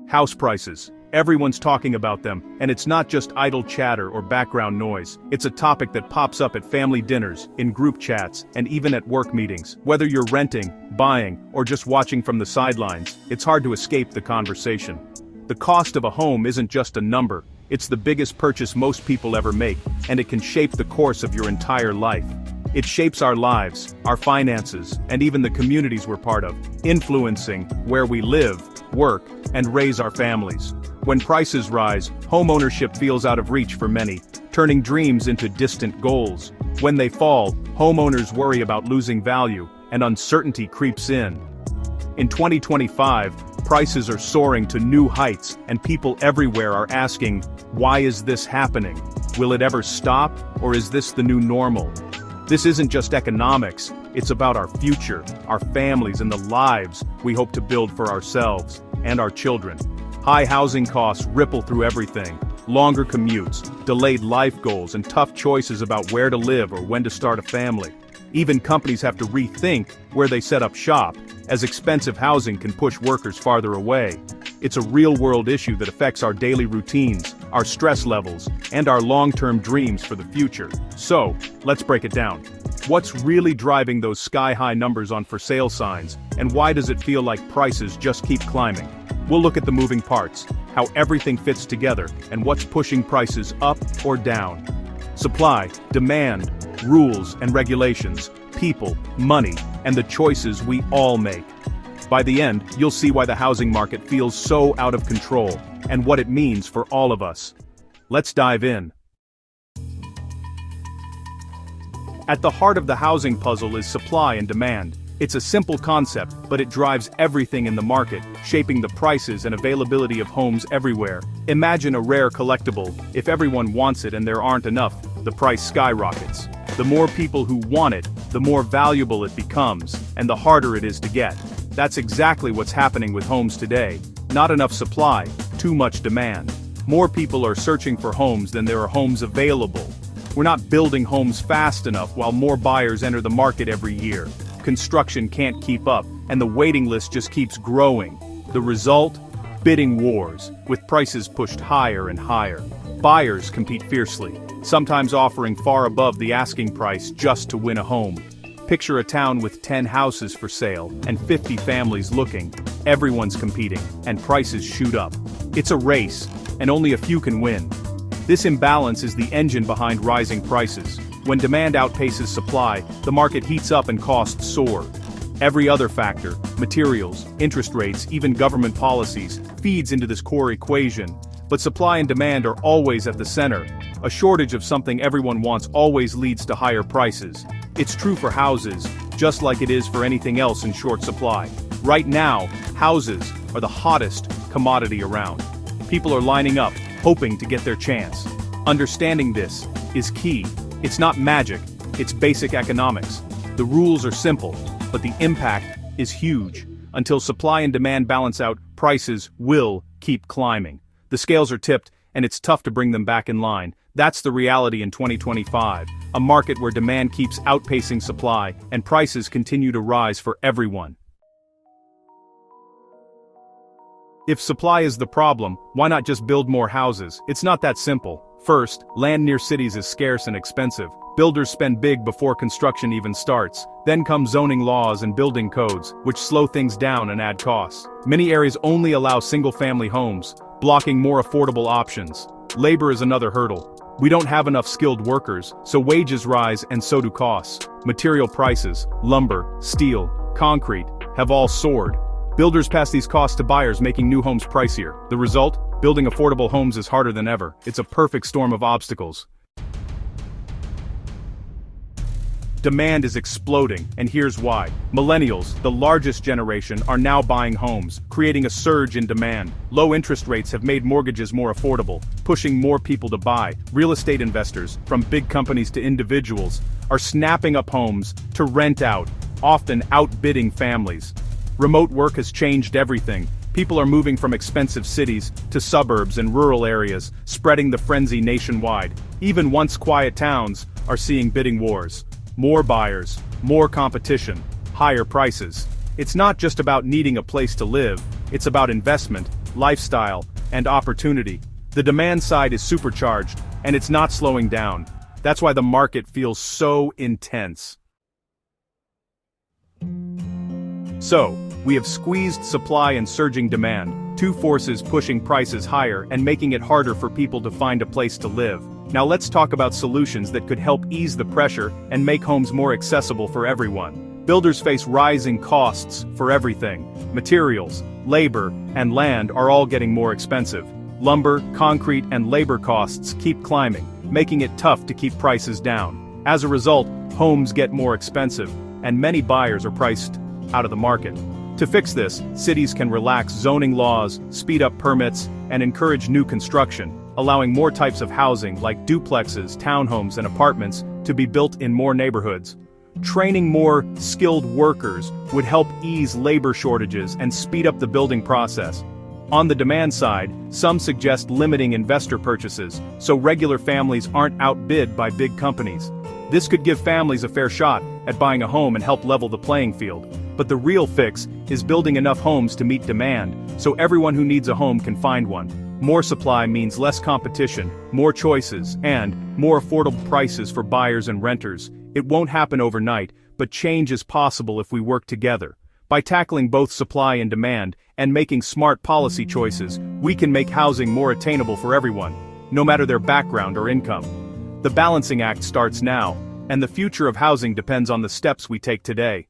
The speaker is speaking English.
House prices. Everyone's talking about them, and it's not just idle chatter or background noise. It's a topic that pops up at family dinners, in group chats, and even at work meetings. Whether you're renting, buying, or just watching from the sidelines, it's hard to escape the conversation. The cost of a home isn't just a number, it's the biggest purchase most people ever make, and it can shape the course of your entire life. It shapes our lives, our finances, and even the communities we're part of, influencing where we live, work, and raise our families. When prices rise, homeownership feels out of reach for many, turning dreams into distant goals. When they fall, homeowners worry about losing value, and uncertainty creeps in. In 2025, prices are soaring to new heights, and people everywhere are asking, why is this happening? Will it ever stop, or is this the new normal? This isn't just economics, it's about our future, our families, and the lives we hope to build for ourselves and our children. High housing costs ripple through everything. Longer commutes, delayed life goals, and tough choices about where to live or when to start a family. Even companies have to rethink where they set up shop, as expensive housing can push workers farther away. It's a real-world issue that affects our daily routines, our stress levels, and our long-term dreams for the future. So, let's break it down. What's really driving those sky-high numbers on for sale signs, and why does it feel like prices just keep climbing? We'll look at the moving parts, how everything fits together, and what's pushing prices up or down. Supply, demand, rules and regulations, people, money, and the choices we all make. By the end, you'll see why the housing market feels so out of control, and what it means for all of us. Let's dive in. At the heart of the housing puzzle is supply and demand. It's a simple concept, but it drives everything in the market, shaping the prices and availability of homes everywhere. Imagine a rare collectible. If everyone wants it and there aren't enough, the price skyrockets. The more people who want it, the more valuable it becomes, and the harder it is to get. That's exactly what's happening with homes today. Not enough supply, too much demand. More people are searching for homes than there are homes available. We're not building homes fast enough while more buyers enter the market every year. Construction can't keep up, and the waiting list just keeps growing. The result? Bidding wars, with prices pushed higher and higher. Buyers compete fiercely, sometimes offering far above the asking price just to win a home. Picture a town with 10 houses for sale and 50 families looking. Everyone's competing, and prices shoot up. It's a race, and only a few can win. This imbalance is the engine behind rising prices. When demand outpaces supply, the market heats up and costs soar. Every other factor, materials, interest rates, even government policies, feeds into this core equation. But supply and demand are always at the center. A shortage of something everyone wants always leads to higher prices. It's true for houses, just like it is for anything else in short supply. Right now, houses are the hottest commodity around. People are lining up, hoping to get their chance. Understanding this is key. It's not magic, it's basic economics. The rules are simple, but the impact is huge. Until supply and demand balance out, prices will keep climbing. The scales are tipped, and it's tough to bring them back in line. That's the reality in 2025, a market where demand keeps outpacing supply, and prices continue to rise for everyone. If supply is the problem, why not just build more houses? It's not that simple. First, land near cities is scarce and expensive. Builders spend big before construction even starts. Then come zoning laws and building codes, which slow things down and add costs. Many areas only allow single-family homes, blocking more affordable options. Labor is another hurdle. We don't have enough skilled workers, so wages rise and so do costs. Material prices, lumber, steel, concrete, have all soared. Builders pass these costs to buyers, making new homes pricier. The result? Building affordable homes is harder than ever. It's a perfect storm of obstacles. Demand is exploding, and here's why. Millennials, the largest generation, are now buying homes, creating a surge in demand. Low interest rates have made mortgages more affordable, pushing more people to buy. Real estate investors, from big companies to individuals, are snapping up homes to rent out, often outbidding families. Remote work has changed everything. People are moving from expensive cities to suburbs and rural areas, spreading the frenzy nationwide. Even once quiet towns are seeing bidding wars. More buyers, more competition, higher prices. It's not just about needing a place to live, it's about investment, lifestyle, and opportunity. The demand side is supercharged, and it's not slowing down. That's why the market feels so intense. So, we have squeezed supply and surging demand, two forces pushing prices higher and making it harder for people to find a place to live. Now let's talk about solutions that could help ease the pressure and make homes more accessible for everyone. Builders face rising costs for everything. Materials, labor, and land are all getting more expensive. Lumber, concrete, and labor costs keep climbing, making it tough to keep prices down. As a result, homes get more expensive, and many buyers are priced out of the market. To fix this, cities can relax zoning laws, speed up permits, and encourage new construction, allowing more types of housing like duplexes, townhomes, and apartments to be built in more neighborhoods. Training more skilled workers would help ease labor shortages and speed up the building process. On the demand side, some suggest limiting investor purchases, so regular families aren't outbid by big companies. This could give families a fair shot at buying a home and help level the playing field. But the real fix is building enough homes to meet demand, so everyone who needs a home can find one. More supply means less competition, more choices, and more affordable prices for buyers and renters. It won't happen overnight, but change is possible if we work together. By tackling both supply and demand, and making smart policy choices, we can make housing more attainable for everyone, no matter their background or income. The balancing act starts now, and the future of housing depends on the steps we take today.